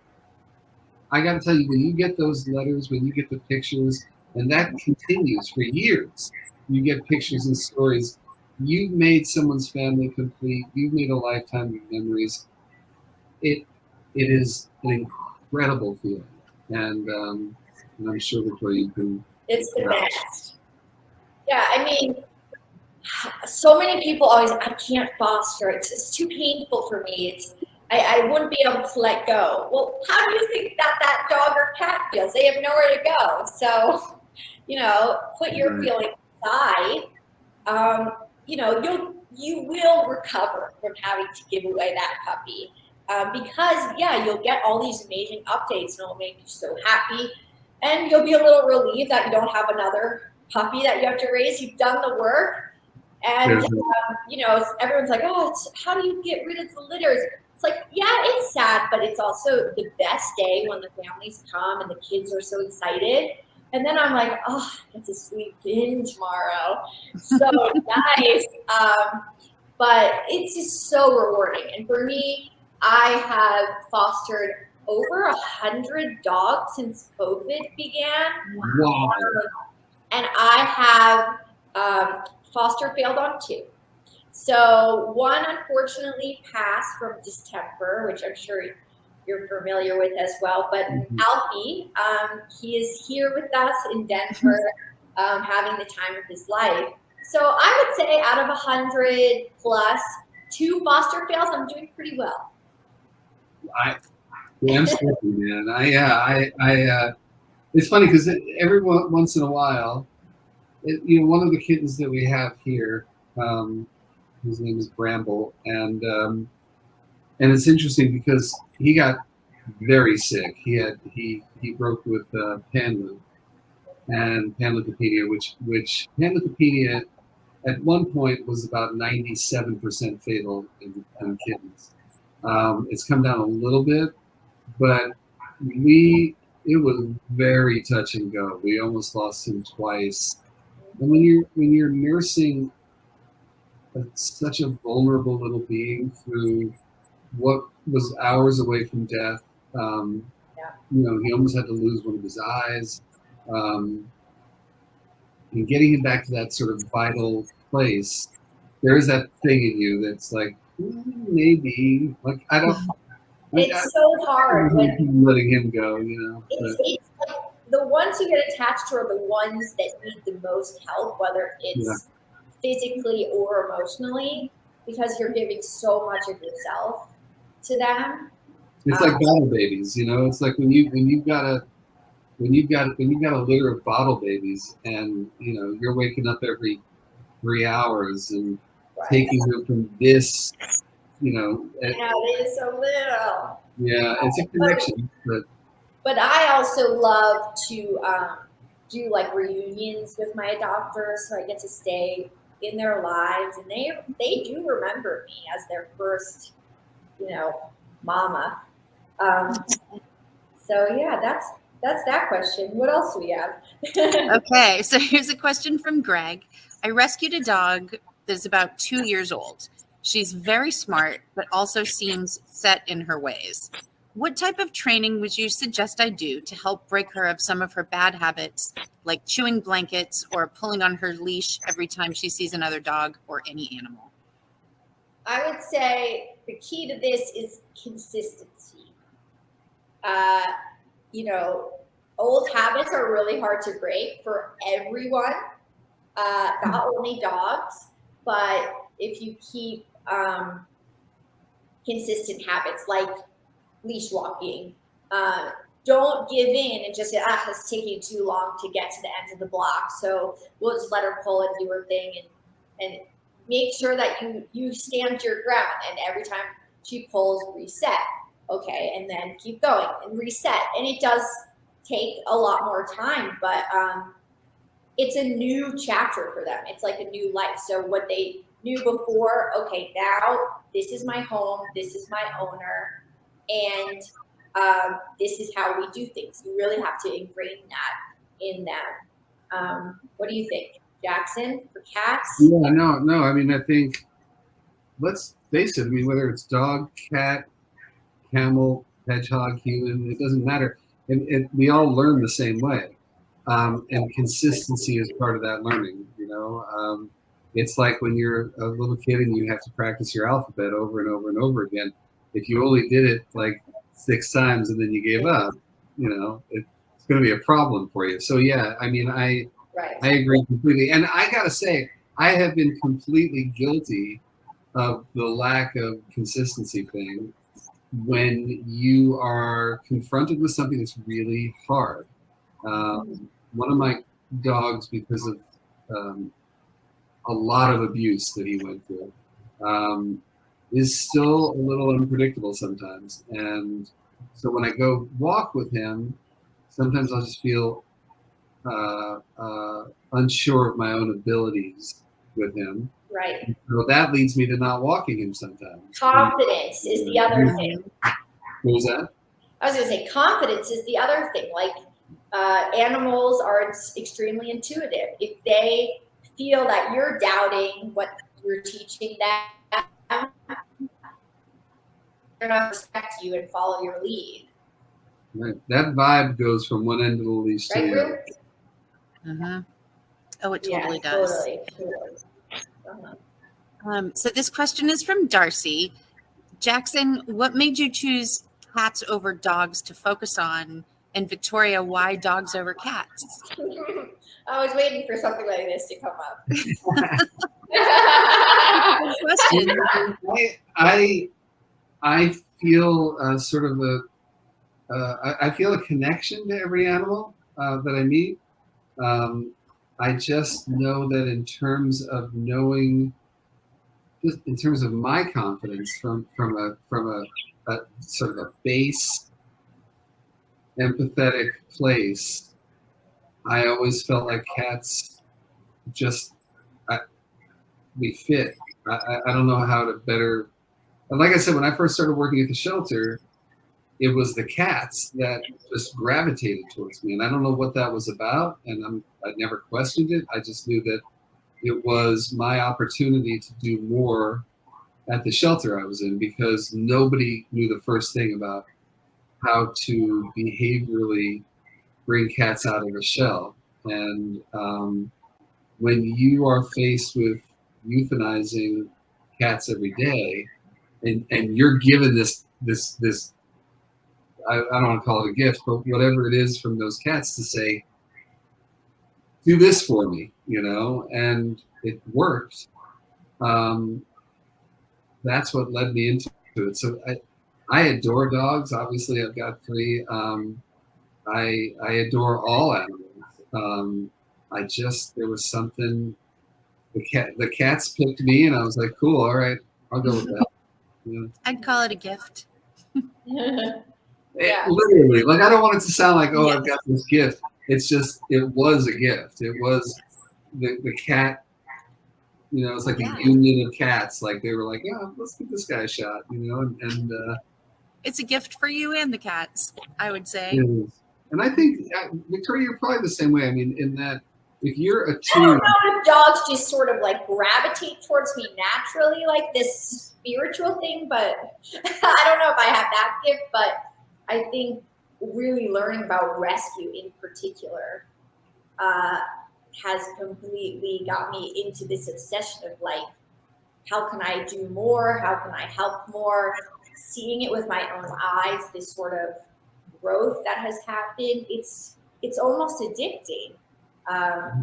C: I got to tell you, when you get those letters, when you get the pictures, and that continues for years, you get pictures and stories. You've made someone's family complete. You've made a lifetime of memories. It is an incredible feeling, and I'm sure Victoria, you can.
B: It's the best. Yeah, I mean, so many people always, I can't foster. It's too painful for me. I wouldn't be able to let go. Well, how do you think that dog or cat feels? They have nowhere to go. So, put your feelings aside. You will recover from having to give away that puppy. Because you'll get all these amazing updates and it'll make you so happy. And you'll be a little relieved that you don't have another puppy that you have to raise. You've done the work. And, everyone's like, oh, how do you get rid of the litters? It's like, yeah, it's sad, but it's also the best day when the families come and the kids are so excited. And then I'm like, oh, it's a sweet bin tomorrow. So nice. But it's just so rewarding. And for me, I have fostered over 100 dogs since COVID began.
C: Wow.
B: And I have foster failed on 2. So one unfortunately passed from distemper, which I'm sure you're familiar with as well. But Alfie, he is here with us in Denver, having the time of his life. So I would say out of 100 plus, 2 foster fails, I'm doing pretty well.
C: I'm sorry, man. It's funny because every once in a while, one of the kittens that we have here, his name is Bramble, and it's interesting because he got very sick. He broke with pan leukopenia, which pan leukopenia at one point was about 97% fatal in kittens. It's come down a little bit, but it was very touch and go. We almost lost him twice. And when you're nursing such a vulnerable little being through what was hours away from death, he almost had to lose one of his eyes. And getting him back to that sort of vital place, there is that thing in you that's like, maybe, like, I don't.
B: It's so hard when
C: letting him go,
B: It's like the ones who get attached to are the ones that need the most help, whether it's physically or emotionally, because you're giving so much of yourself to them.
C: It's like bottle babies, It's like when you've got a litter of bottle babies, and you're waking up every 3 hours and taking them from this,
B: it is so little.
C: Yeah, it's a connection.
B: But I also love to do like reunions with my adopters, so I get to stay in their lives, and they do remember me as their first, mama. So yeah, that's that question. What else do we have?
A: Okay, so here's a question from Greg. I rescued a dog that's about 2 years old. She's very smart, but also seems set in her ways. What type of training would you suggest I do to help break her of some of her bad habits, like chewing blankets or pulling on her leash every time she sees another dog or any animal?
B: I would say the key to this is consistency. Old habits are really hard to break for everyone, not only dogs, but if you keep consistent habits like leash walking, don't give in and just say, it's taking too long to get to the end of the block, so we'll just let her pull and do her thing, and make sure that you stand your ground, and every time she pulls, reset. Okay, and then keep going and reset. And it does take a lot more time, but it's a new chapter for them. It's like a new life. So what they knew before, okay, now this is my home, this is my owner, and this is how we do things. You really have to ingrain that in them. What do you think, Jackson, for cats?
C: Yeah, no. I mean, I think, let's face it. I mean, whether it's dog, cat, camel, hedgehog, human, it doesn't matter. And we all learn the same way. And consistency is part of that learning, It's like when you're a little kid and you have to practice your alphabet over and over and over again. If you only did it like 6 times and then you gave up, it's going to be a problem for you. So yeah, I mean, I agree completely. And I got to say, I have been completely guilty of the lack of consistency thing when you are confronted with something that's really hard. One of my dogs, because of a lot of abuse that he went through, is still a little unpredictable sometimes. And so when I go walk with him, sometimes I'll just feel unsure of my own abilities with him.
B: Right.
C: So that leads me to not walking him sometimes.
B: Confidence is the other thing.
C: What was that?
B: I was going to say confidence is the other thing. Like animals are extremely intuitive. If they feel that you're doubting what you're teaching them, they're going to respect you and follow your lead.
C: Right. That vibe goes from one end of the leash to the other.
A: Mm-hmm. Oh, it totally does.
B: Totally.
A: So this question is from Darcy. Jackson, what made you choose cats over dogs to focus on? And Victoria, why dogs over cats?
B: I was waiting for something like this to come up.
A: Good question.
C: I feel sort of I feel a connection to every animal that I meet. I just know that in terms of knowing, just in terms of my confidence from a sort of a base empathetic place, I always felt like cats just we fit. I don't know how to better. Like I said, when I first started working at the shelter, it was the cats that just gravitated towards me, and I don't know what that was about. And I never questioned it. I just knew that it was my opportunity to do more at the shelter I was in, because nobody knew the first thing about how to behaviorally bring cats out of the shell. And when you are faced with euthanizing cats every day, and you're given this I don't want to call it a gift, but whatever it is from those cats to say, do this for me, and it worked. That's what led me into it. So I adore dogs. Obviously, I've got 3. I adore all animals. There was something. The cats picked me, and I was like, cool. All right, I'll go with that. Yeah.
A: I'd call it a gift.
B: Yeah.
C: Literally, like, I don't want it to sound like, oh,
A: Yes.
C: I've got this gift. It's just, it was a gift. It was the cat. It's like a union of cats. Like, they were like, yeah, let's give this guy a shot. And
A: It's a gift for you and the cats, I would say.
C: And I think, Victoria, you're probably the same way. I mean, in that, if you're
B: I don't know if dogs just sort of like gravitate towards me naturally, like this spiritual thing, but I don't know if I have that gift. But I think really learning about rescue in particular has completely got me into this obsession of like, how can I do more? How can I help more? Seeing it with my own eyes, this sort of growth that has happened, it's almost addicting.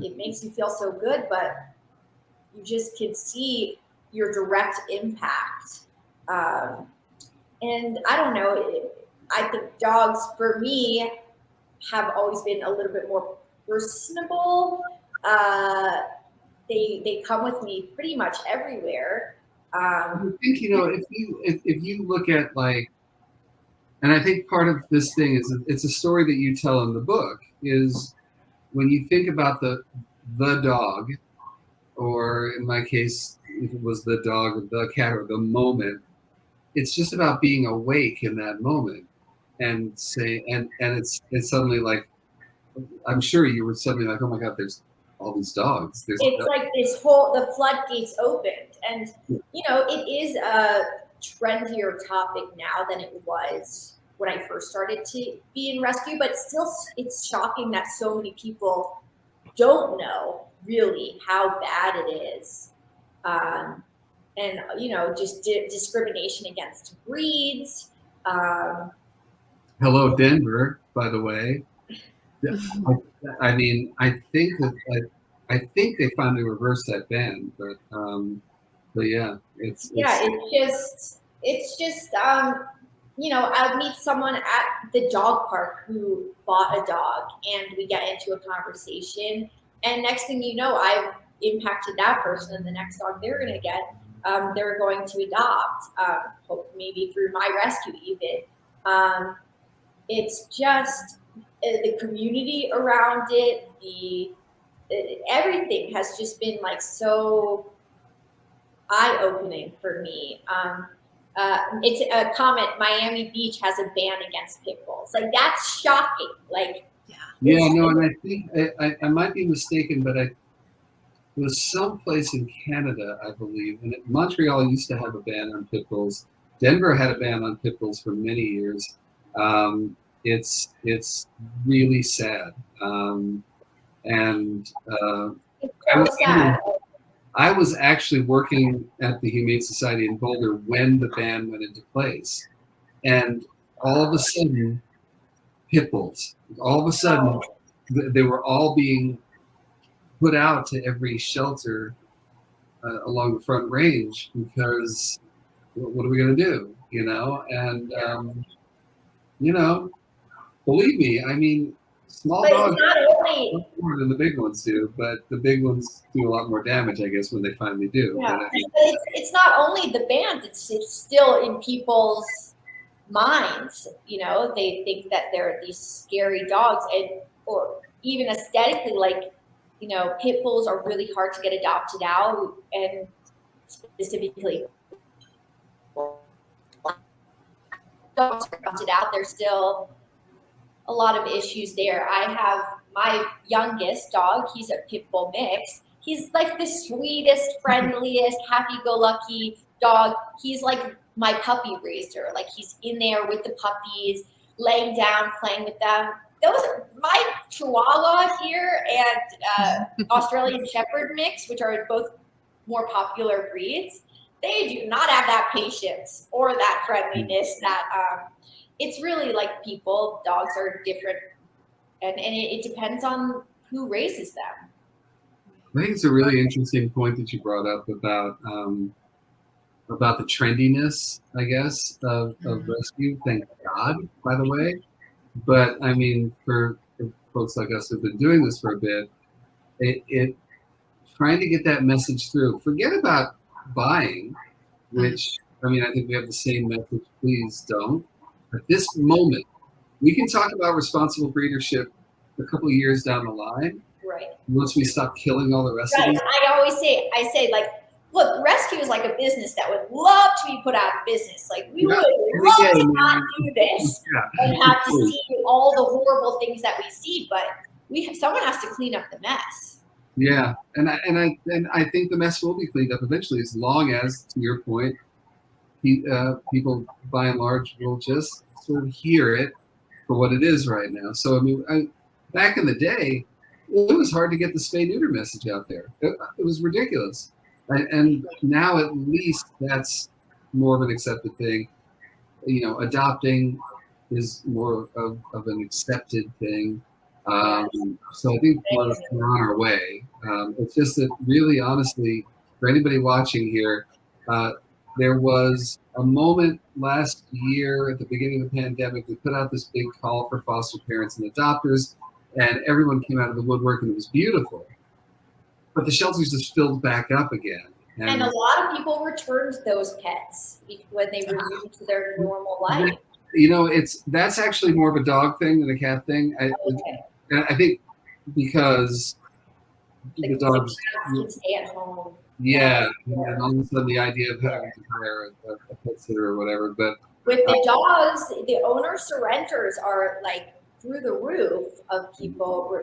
B: It makes you feel so good, but you just can see your direct impact. And I don't know, I think dogs for me have always been a little bit more personable. They come with me pretty much everywhere.
C: I think, if you look at, like, and I think part of this thing is, it's a story that you tell in the book, is when you think about the dog, or in my case, if it was the dog or the cat or the moment, it's just about being awake in that moment and say, and it's suddenly like, I'm sure you were suddenly like, oh my God, there's all these dogs.
B: It's like the floodgates opened, and it is a trendier topic now than it was when I first started to be in rescue, but still it's shocking that so many people don't know really how bad it is. And just discrimination against breeds.
C: Hello, Denver, by the way. I mean, I think they finally reversed that ban, but yeah, it's just I'll meet someone at the dog park who bought a dog, and we get into a conversation, and next thing you know, I've impacted that person, and the next dog they're going to get, they're going to adopt, maybe through my rescue even. It's just the community around it, everything has just been like so eye-opening for me. It's a comment, Miami Beach has a ban against pitbulls. Like, that's shocking. Like, and I think I might be mistaken, but it was someplace in Canada, I believe, and Montreal used to have a ban on pitbulls. Denver had a ban on pitbulls for many years. It's really sad. And I was actually working at the Humane Society in Boulder when the ban went into place, and all of a sudden, pitbulls. All of a sudden, they were all being put out to every shelter along the Front Range, because what are we going to do? And believe me, I mean, small
B: But
C: dogs
B: it's not only,
C: much more than the big ones do, but the big ones do a lot more damage, I guess, when they finally do.
B: yeah,
C: But I mean,
B: but it's not only the bands, it's still in people's minds. They think that they're these scary dogs, or even aesthetically, like, pit bulls are really hard to get adopted out, and specifically dogs are adopted out. There's still a lot of issues there. I have my youngest dog. He's a pit bull mix. He's like the sweetest, friendliest, happy-go-lucky dog. He's like my puppy raiser. Like, he's in there with the puppies, laying down, playing with them. My Chihuahua here and Australian Shepherd mix, which are both more popular breeds, they do not have that patience or that friendliness. It's really like people. Dogs are different, and it depends on who raises them.
C: I think it's a really interesting point that you brought up about the trendiness, I guess, of rescue. Thank God, by the way. But I mean, for folks like us who've been doing this for a bit, it trying to get that message through. Forget about buying, which, I mean, I think we have the same message. Please don't. At this moment, we can talk about responsible breedership a couple of years down the line.
B: Right.
C: Once we stop killing all the rest of
B: Right.
C: these.
B: I say, like, look, rescue is like a business that would love to be put out of business. Like, we would love to not do this and have to see all the horrible things that we see, but someone has to clean up the mess.
C: Yeah, and I think the mess will be cleaned up eventually, as long as, to your point, people by and large will just sort of hear it for what it is right now. So I mean, back in the day, it was hard to get the spay-neuter message out there. It was ridiculous, and now at least that's more of an accepted thing. Adopting is more of an accepted thing. So I think we're on our way. It's just that, really, honestly, for anybody watching here, there was a moment last year at the beginning of the pandemic. We put out this big call for foster parents and adopters, and everyone came out of the woodwork, and it was beautiful. But the shelters just filled back up again.
B: And a lot of people returned those pets when they returned to their normal life.
C: That's actually more of a dog thing than a cat thing. I think because the dogs
B: can stay at home.
C: Yeah, and all of a sudden the idea of having to hire a pet sitter or whatever. But
B: with the dogs, the owner surrenders are like through the roof of people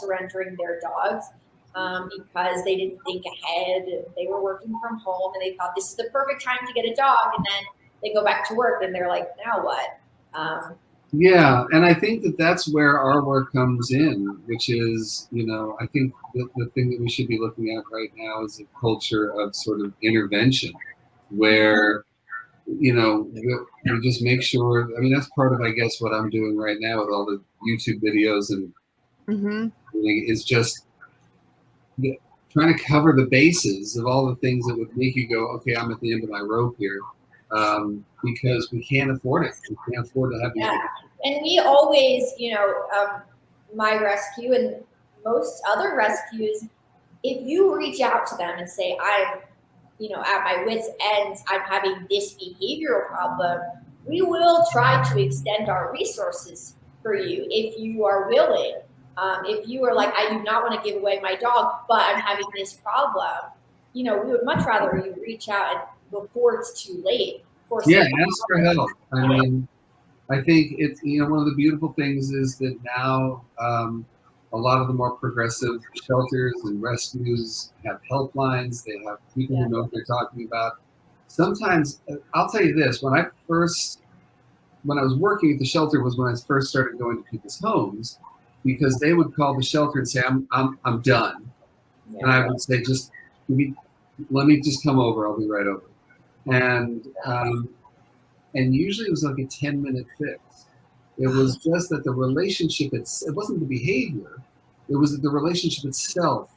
B: surrendering their dogs because they didn't think ahead. They were working from home and they thought this is the perfect time to get a dog, and then they go back to work and they're like, now what?
C: Yeah, and I think that's where our work comes in, which is, I think the thing that we should be looking at right now is a culture of sort of intervention where, we just make sure, I mean, that's part of, I guess, what I'm doing right now with all the YouTube videos and is just trying to cover the bases of all the things that would make you go, okay, I'm at the end of my rope here. Because we can't afford it. We can't afford to have these.
B: And we always, my rescue and most other rescues, if you reach out to them and say, I'm, at my wit's end, I'm having this behavioral problem, we will try to extend our resources for you if you are willing. If you are like, I do not want to give away my dog, but I'm having this problem, we would much rather you reach out and before it's too late.
C: Yeah, ask for help. I mean, I think it's, one of the beautiful things is that now a lot of the more progressive shelters and rescues have helplines. They have people who know what they're talking about. Sometimes, I'll tell you this, when I was working at the shelter was when I first started going to people's homes, because they would call the shelter and say, I'm done. Yeah. And I would say, let me just come over. I'll be right over. And usually it was like a 10-minute fix. It was just that the relationship, it wasn't the behavior. it was the relationship itself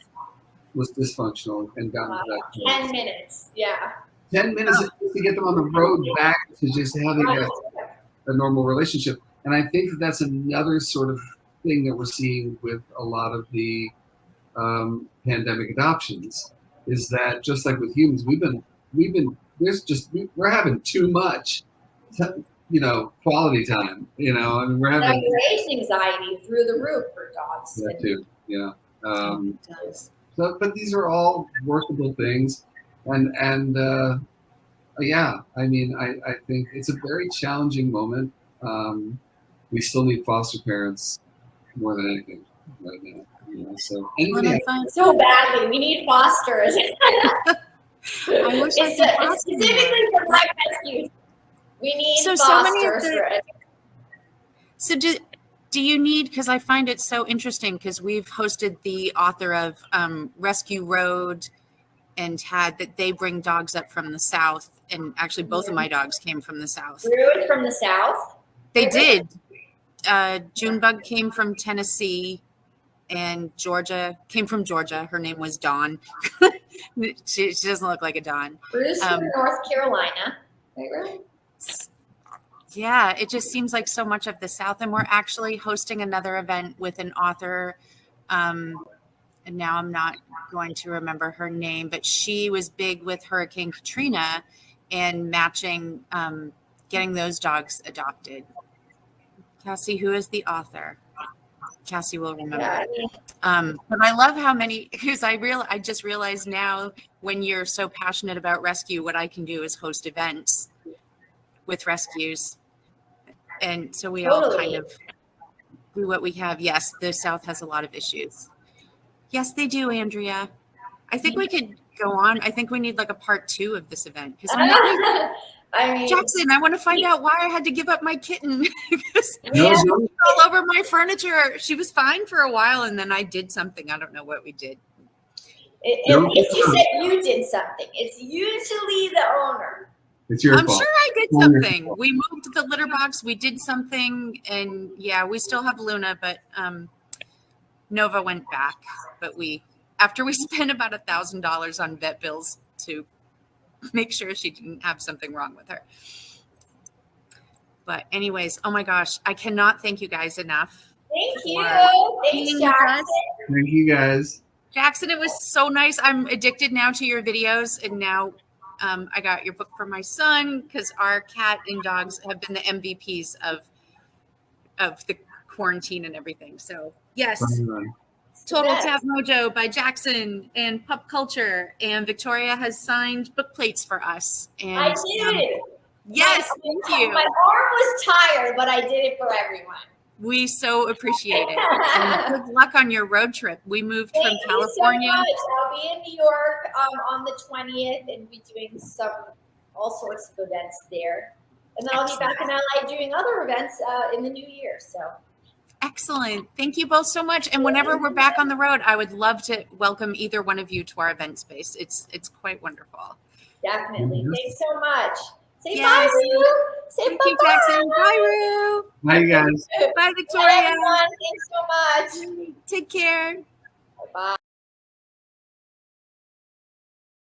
C: was dysfunctional and got into that place.
B: 10 minutes, yeah.
C: 10 minutes to get them on the road back to just having a normal relationship. And I think that's another sort of thing that we're seeing with a lot of the pandemic adoptions, is that just like with humans, we're having too much, quality time. I mean, we're having
B: separation anxiety through the roof for dogs.
C: that too. Yeah.
A: It does.
C: So, but these are all workable things, and yeah, I mean, I think it's a very challenging moment. We still need foster parents more than anything right now. So
B: so badly, we need fosters.
A: I wish I could foster
B: specifically for Black rescues. We need fosters.
A: So do you need, because I find it so interesting, because we've hosted the author of Rescue Road and had that they bring dogs up from the South, and actually both of my dogs came from the South.
B: Road from the South?
A: They did. Junebug came from Tennessee, and Georgia came from Georgia. Her name was Dawn. she doesn't look like a Dawn.
B: Bruce from North Carolina. Right?
A: Yeah, it just seems like so much of the South. And we're actually hosting another event with an author. And now I'm not going to remember her name, but she was big with Hurricane Katrina and matching, getting those dogs adopted. Cassie, who is the author? Cassie will remember. But I love how many, because I just realized now, when you're so passionate about rescue, what I can do is host events with rescues. And so we all kind of do what we have. Yes, the South has a lot of issues. Yes, they do, Andrea. I think we could go on. I think we need like a part 2 of this event. Because Jackson, I want to find out why I had to give up my kitten. Because all over my furniture. She was fine for a while, and then I did something. I don't know what we did.
B: If you said you did something, it's usually the owner.
C: It's your
A: fault.
C: I'm
A: sure I did something. We moved the litter box. We did something, and yeah, we still have Luna, but Nova went back. But after we spent about $1,000 on vet bills to make sure she didn't have something wrong with her. But anyways, oh my gosh, I cannot thank you guys enough.
B: Thank you. Thanks, Jackson.
C: Thank you guys.
A: Jackson, it was so nice. I'm addicted now to your videos, and now I got your book for my son, because our cat and dogs have been the MVPs of the quarantine and everything. So yes, Total Tap Mojo by Jackson and Pup Culture, and Victoria has signed book plates for us. And
B: I did.
A: Yes, thank you.
B: My arm was tired, but I did it for everyone.
A: We so appreciate it. And good luck on your road trip. We moved from California.
B: Thank you so much. I'll be in New York on the 20th and be doing all sorts of events there. And then I'll be back in LA doing other events in the new year. So
A: excellent. Thank you both so much. And whenever we're back on the road, I would love to welcome either one of you to our event space. It's quite wonderful.
B: Definitely. Thanks so much. Say bye, Rue. Say
A: Thank you, Jackson. Bye, Rue.
C: Bye, guys.
A: Bye, Victoria.
B: Bye, everyone. Thanks so much.
A: Take care.
B: Bye.